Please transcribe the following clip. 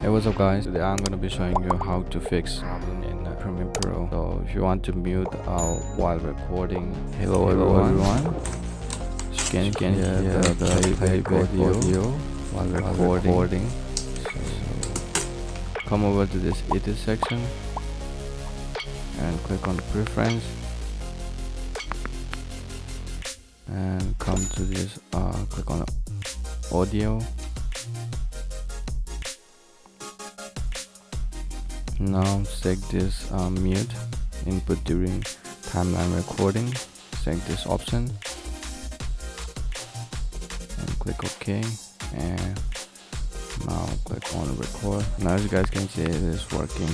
Hey, what's up guys? Today I'm gonna be showing you how to fix problem in Premiere Pro. So if you want to mute while recording, hello everyone. So you can hear the playback audio while recording. So come over to this edit section and click on the preference and come to this click on audio. Now select this mute input during timeline recording. Select this option and click OK, and now click on record. Now as you guys can see, it is working.